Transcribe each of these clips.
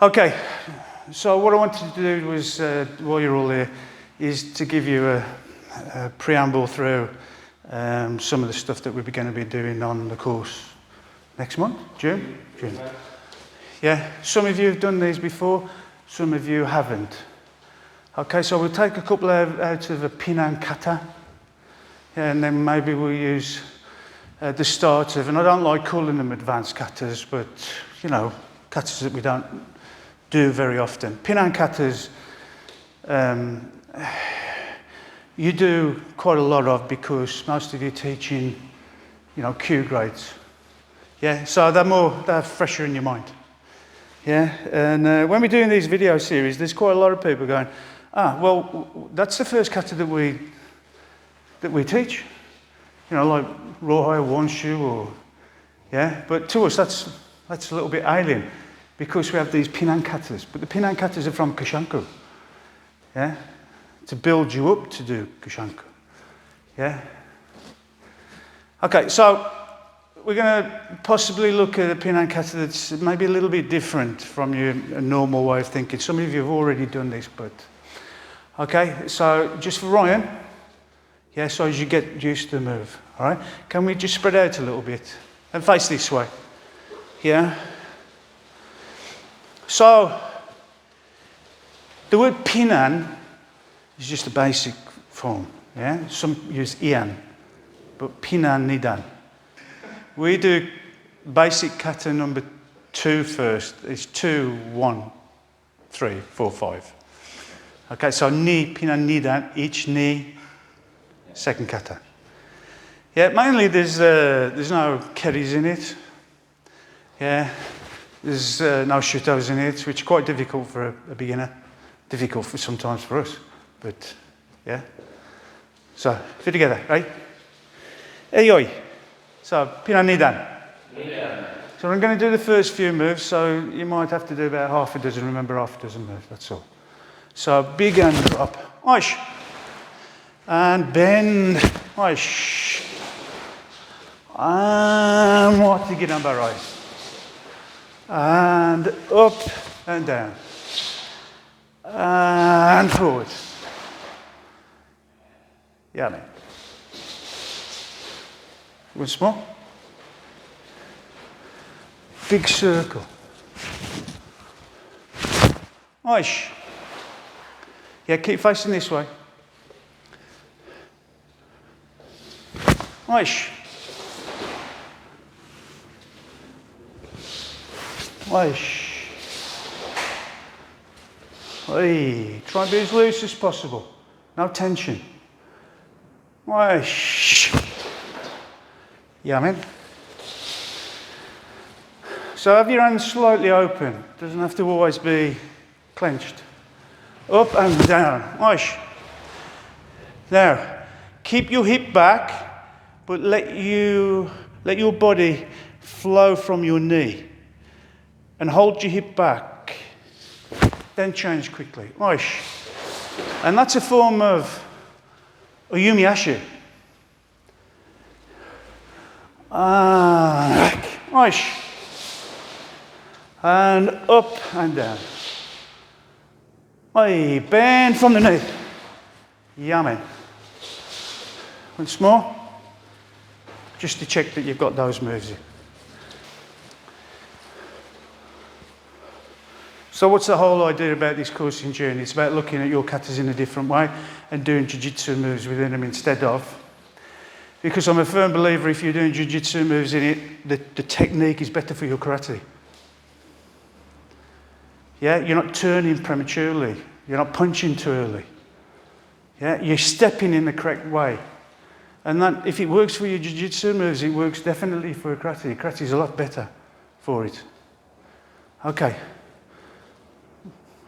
Okay, so what I wanted to do was, while you're all here, is to give you a preamble through some of the stuff that we're going to be doing on the course next month, June. Yeah, some of you have done these before, some of you haven't. Okay, so we'll take a couple out of a Pinan kata, and then maybe we'll use the start of, and I don't like calling them advanced katas, but you know, katas that we don't do very often. Pinan katas, you do quite a lot of because most of you teaching, you know, Q grades. Yeah, so they're fresher in your mind. Yeah, and when we're doing these video series, there's quite a lot of people going, well, that's the first kata that we teach. You know, like Rohai Wanshu or, yeah, but to us that's a little bit alien because we have these Pinan katas, but the Pinan katas are from Kushanku, yeah, to build you up to do Kushanku, yeah. Okay, so we're going to possibly look at a Pinan kata that's maybe a little bit different from your normal way of thinking. Some of you have already done this, but okay, so just for Ryan, yeah, so as you get used to the move, all right? Can we just spread out a little bit and face this way? Yeah. So the word Pinan is just a basic form, yeah? Some use Ian, but Pinan Nidan. We do basic kata number 2 first. It's 2, 1, 3, 4, 5. Okay, so Ni, Pinan Nidan, each Ni, second kata. Yeah, mainly there's no keris in it. Yeah, there's no shutos in it, which is quite difficult for a beginner. Difficult for sometimes for us, but yeah. So, fit together, right? Eyoi. So, Pinan Nidan. So I'm going to do the first few moves, so you might have to do about half a dozen, remember half a dozen moves, that's all. So, big and drop. Oish. And bend, oish. And what to get on rise. And up and down. And forward. Yeah, man. Once more. Big circle. Oish. Yeah, keep facing this way. Oish. Oish. Oi. Try and be as loose as possible. No tension. Oish. Yeah, man. So have your hands slightly open. Doesn't have to always be clenched. Up and down. Oish. Now, keep your hip back. But let your body flow from your knee. And hold your hip back. Then change quickly. Oish. And that's a form of Oyumi Ashu. Oish. And up and down. Oi, bend from the knee. Yummy. Once more. Just to check that you've got those moves in. So what's the whole idea about this course in June? It's about looking at your katas in a different way and doing jiu-jitsu moves within them instead of. Because I'm a firm believer if you're doing jiu-jitsu moves in it, the technique is better for your karate. Yeah, you're not turning prematurely. You're not punching too early. Yeah, you're stepping in the correct way. And that, if it works for your jiu-jitsu moves, it works definitely for karate. Karate is a lot better for it. Okay.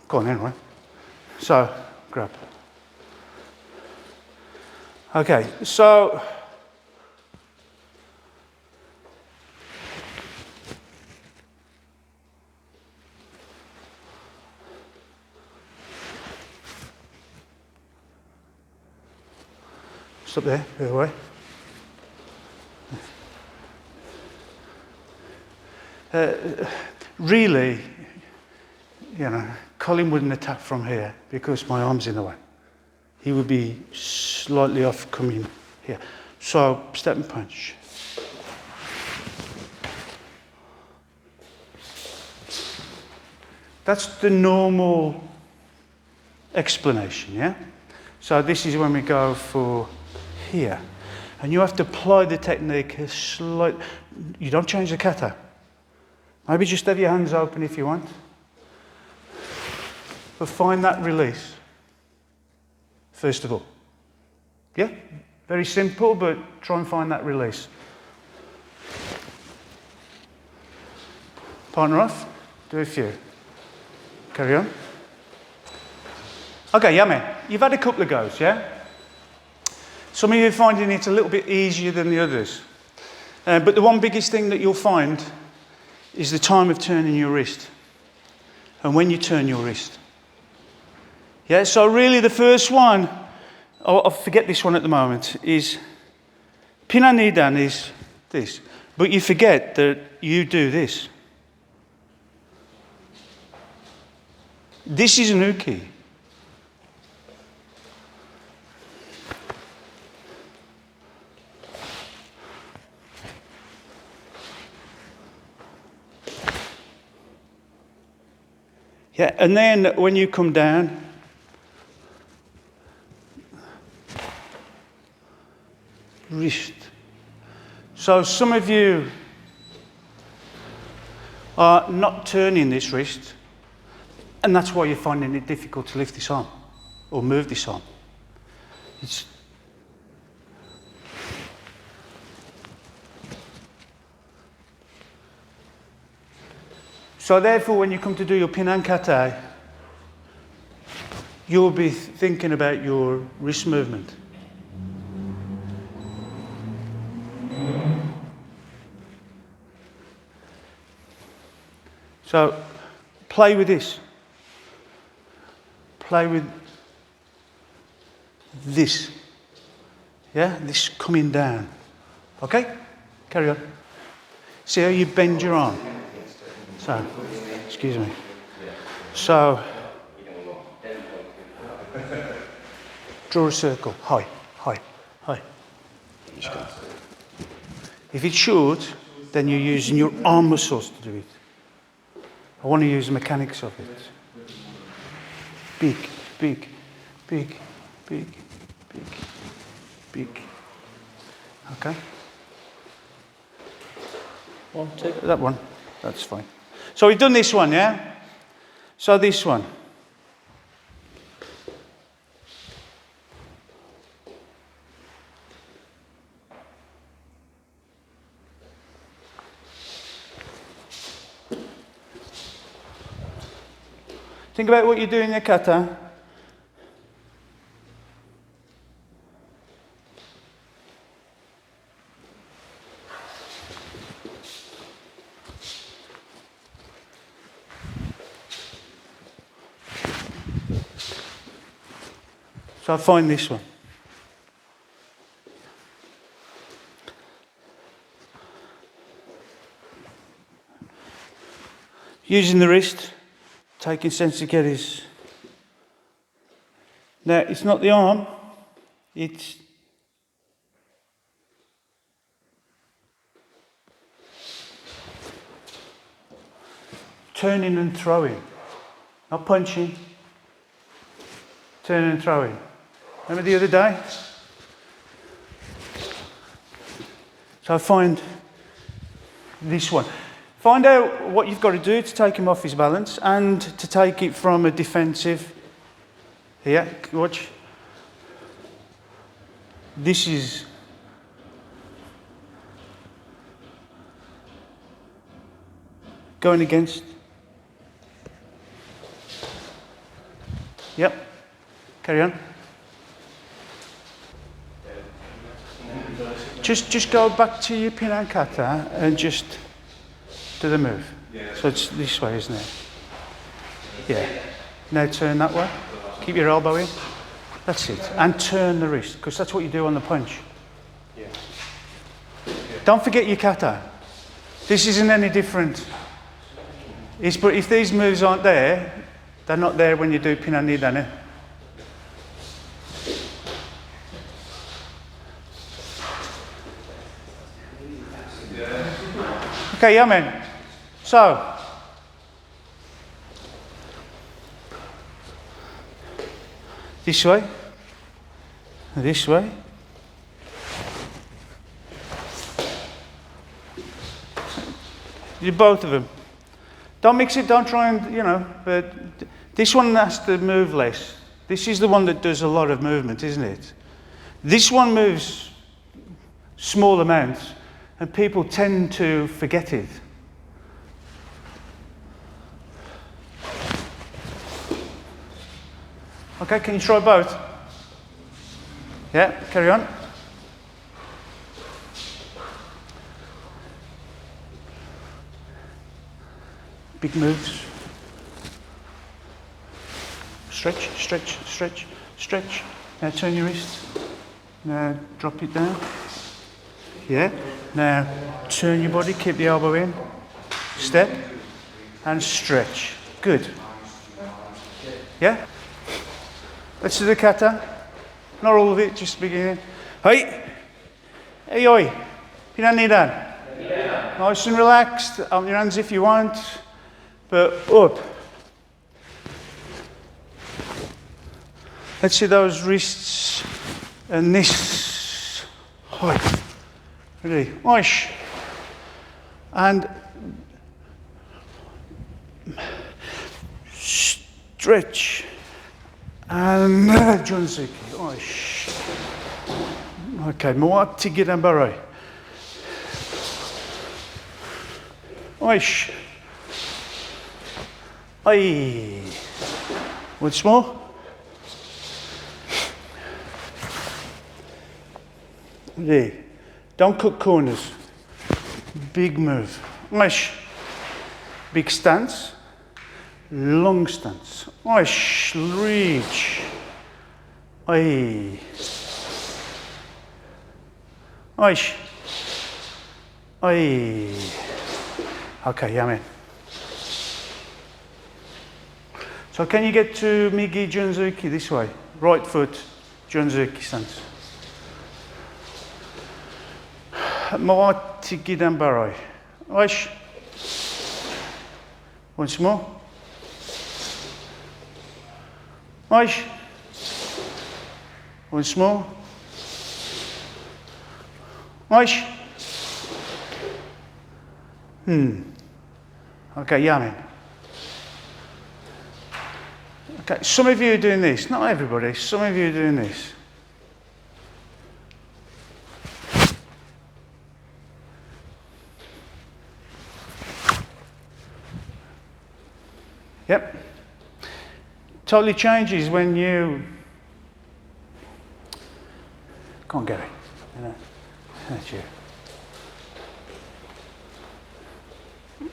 Go on anyway. So, grab. Okay, so stop there, go away. Really, Colin wouldn't attack from here because my arm's in the way. He would be slightly off coming here. So, step and punch. That's the normal explanation, yeah? So this is when we go for here. And you have to apply the technique a slight... You don't change the kata. Maybe just have your hands open if you want. But find that release, first of all. Yeah? Very simple, but try and find that release. Partner off. Do a few. Carry on. Okay, yeah, man. You've had a couple of goes, yeah? Some of you are finding it a little bit easier than the others. But the one biggest thing that you'll find is the time of turning your wrist. And when you turn your wrist. Yeah, so really the first one, I'll forget this one at the moment, is Pinan Nidan is this. But you forget that you do this. This is an uke. Yeah, and then when you come down, wrist. So some of you are not turning this wrist, and that's why you're finding it difficult to lift this arm or move this arm. So therefore, when you come to do your Pinan Kata, you'll be thinking about your wrist movement. So play with this. Play with this. Yeah, this coming down. Okay? Carry on. See how you bend your arm. So, excuse me. So, draw a circle. High, high, high. If it's short, then you're using your arm muscles to do it. I want to use the mechanics of it. Big, big, big, big, big, big. Okay? 1, 2. That one. That's fine. So we've done this one, yeah? So this one. Think about what you do in your kata. So I find this one. Using the wrist, taking sensikiris. Now, it's not the arm, it's turning and throwing, not punching, turning and throwing. Remember the other day? So I find this one. Find out what you've got to do to take him off his balance and to take it from a defensive. Here, watch. This is going against. Yep. Carry on. Just go back to your Pinan Kata and just do the move. So it's this way, isn't it? Yeah. Now turn that way. Keep your elbow in. That's it. And turn the wrist, because that's what you do on the punch. Don't forget your kata. This isn't any different. But if these moves aren't there, They're not there when you do Pinan Nidan, eh? Okay, yeah, man. So, this way, this way. You both of them. Don't mix it, don't try and, but this one has to move less. This is the one that does a lot of movement, isn't it? This one moves small amounts, and people tend to forget it. Okay, can you try both? Yeah, carry on. Big moves. Stretch, stretch, stretch, stretch. Now turn your wrist. Now drop it down. Yeah. Now turn your body, keep the elbow in. Step and stretch. Good. Yeah? Let's do the kata. Not all of it, just the beginning. Hey! Hey, oi! Pinan Nidan. Yeah. Nice and relaxed. Open your hands if you want. But up. Let's see those wrists and this height. Ready? Nice. And stretch. And Junzuki. Nice. Okay, Moati Gidanbarai. Nice. Aye. Once more. There. Don't cut corners. Big move. Nice. Big stance. Long stance. Nice. Reach. Aye. Nice. Aye. Okay, yeah, man. So can you get to Migi Junzuki this way? Right foot, Junzuki stance. Moati Gidanbarai. Nice. Once more. Nice. Once more. Nice. Okay, yeah, man. Okay, some of you are doing this, not everybody, some of you are doing this. Yep. Totally changes when you can't get it. That's you.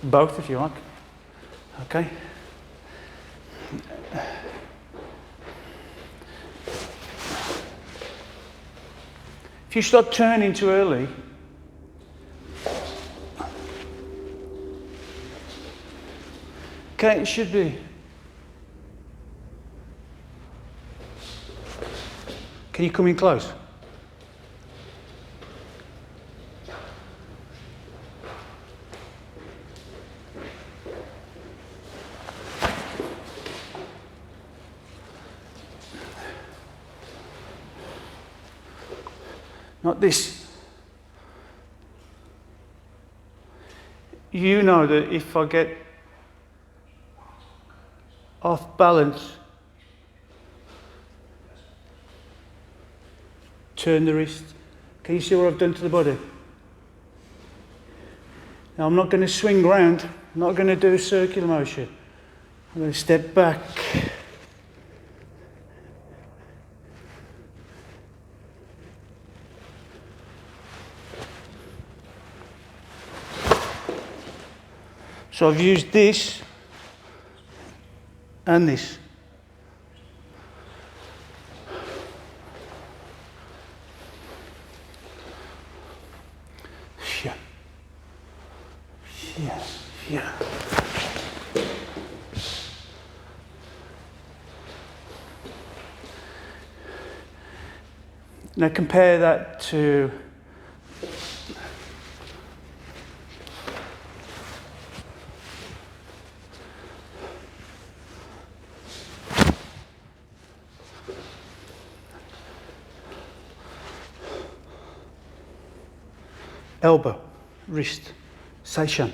Both if you like. Okay. If you start turning too early, okay, it should be. Can you come in close? Not this. You know that if I get off balance, turn the wrist. Can you see what I've done to the body? Now I'm not going to swing round, I'm not going to do a circular motion. I'm going to step back. So I've used this and this. Yeah. Yeah. Yeah. Now compare that to elbow, wrist, seishan.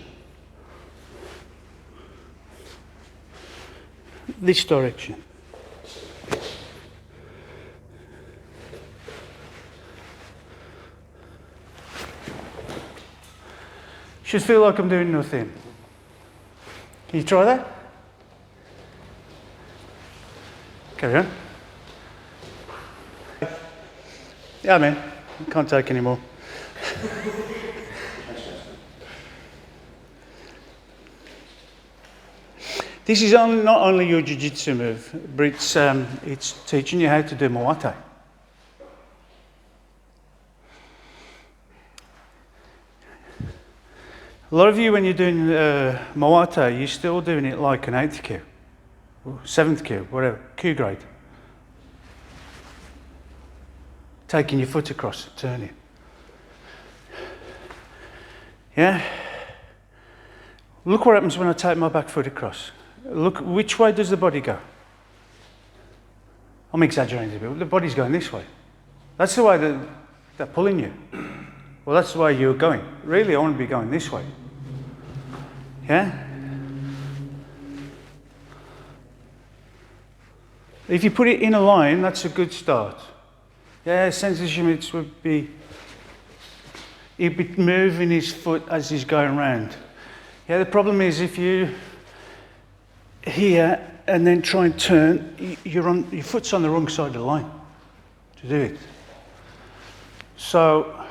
This direction. Should feel like I'm doing nothing. Can you try that? Carry on. Yeah, man. Can't take any more. This is not only your jiu-jitsu move, but it's teaching you how to do Muay Thai. A lot of you, when you're doing Muay Thai, you're still doing it like an 8th kyu, or 7th kyu, whatever, kyu grade. Taking your foot across, turning. Yeah? Look what happens when I take my back foot across. Look, which way does the body go? I'm exaggerating a bit, but the body's going this way. That's the way that they're pulling you. Well, that's the way you're going. Really, I want to be going this way. Yeah? If you put it in a line, that's a good start. Yeah, Sensei Shimizu would be, he'd be moving his foot as he's going round. Yeah, the problem is if you here and then try and turn, your foot's on the wrong side of the line to do it. So,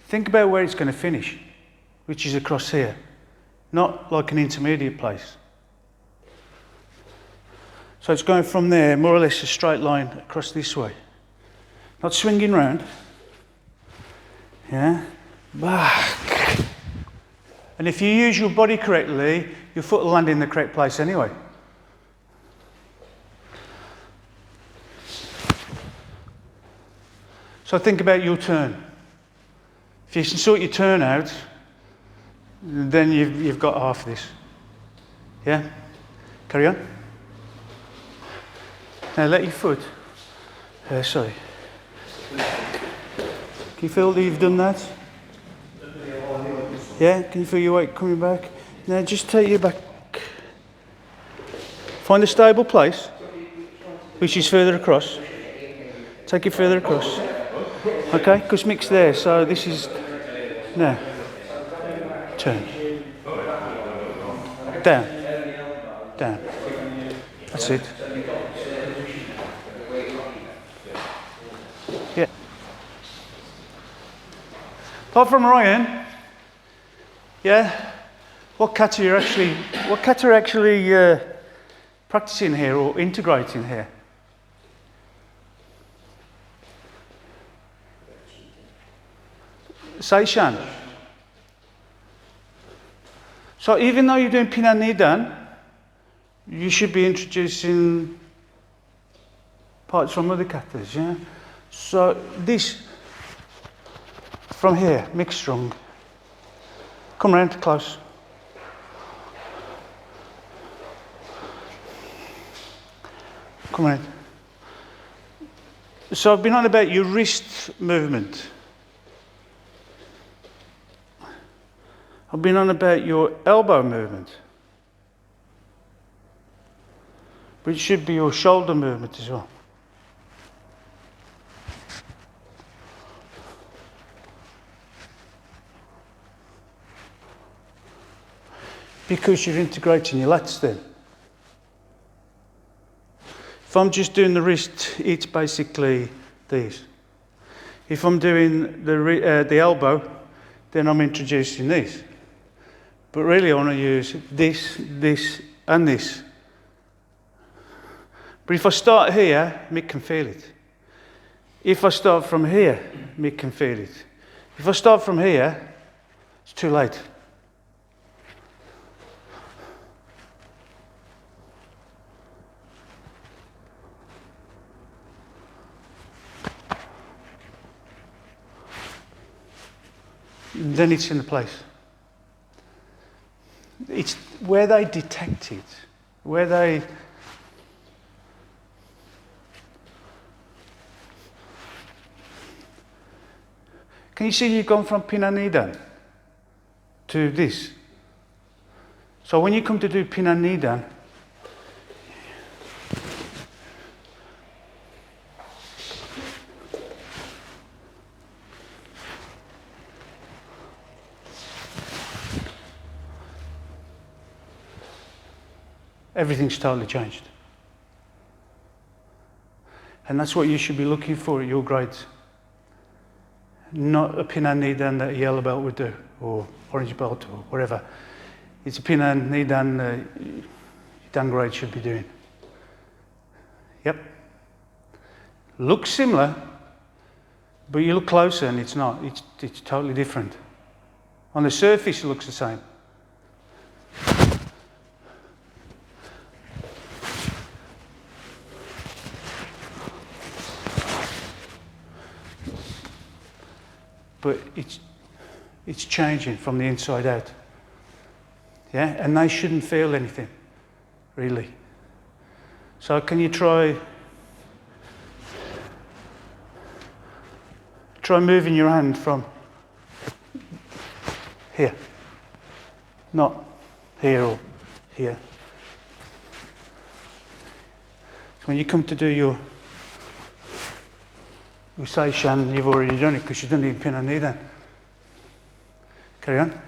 think about where it's going to finish, which is across here, not like an intermediate place. So it's going from there, more or less a straight line across this way. Not swinging round. Yeah? Back. And if you use your body correctly, your foot will land in the correct place anyway. So think about your turn. If you can sort your turn out, then you've got half of this. Yeah? Carry on. Now let your foot, sorry. Can you feel that you've done that? Yeah, can you feel your weight coming back? Now just take your back. Find a stable place, which is further across. Take it further across. Okay, because mix there, so this is, now, turn. Down, down. That's it. Yeah. Apart from Ryan, yeah, what kata are actually practicing here or integrating here? Seishan. So even though you're doing Pinan Nidan, you should be introducing parts from other katas, yeah? So this, from here, mix strong. Come round close. Come round. So I've been on about your wrist movement. I've been on about your elbow movement. But it should be your shoulder movement as well. Because you're integrating your lats then. If I'm just doing the wrist, it's basically these. If I'm doing the elbow, then I'm introducing these. But really I want to use this, this and this. But if I start here, Mick can feel it. If I start from here, Mick can feel it. If I start from here, it's too late. then it's in the place. It's where they detect it, where they... Can you see you've gone from Pinanidan to this? So when you come to do Pinanidan, everything's totally changed. And that's what you should be looking for at your grades. Not a Pinanidan that a yellow belt would do, or orange belt, or whatever. It's a Pinanidan that your Dan grade should be doing. Yep. Looks similar, but you look closer and it's not. It's totally different. On the surface it looks the same. But it's changing from the inside out. Yeah, and they shouldn't feel anything, really. So can you try moving your hand from here, not here or here. So when you come to do your Usai Shan, you've already done it because you didn't even pin a knee then. Carry on.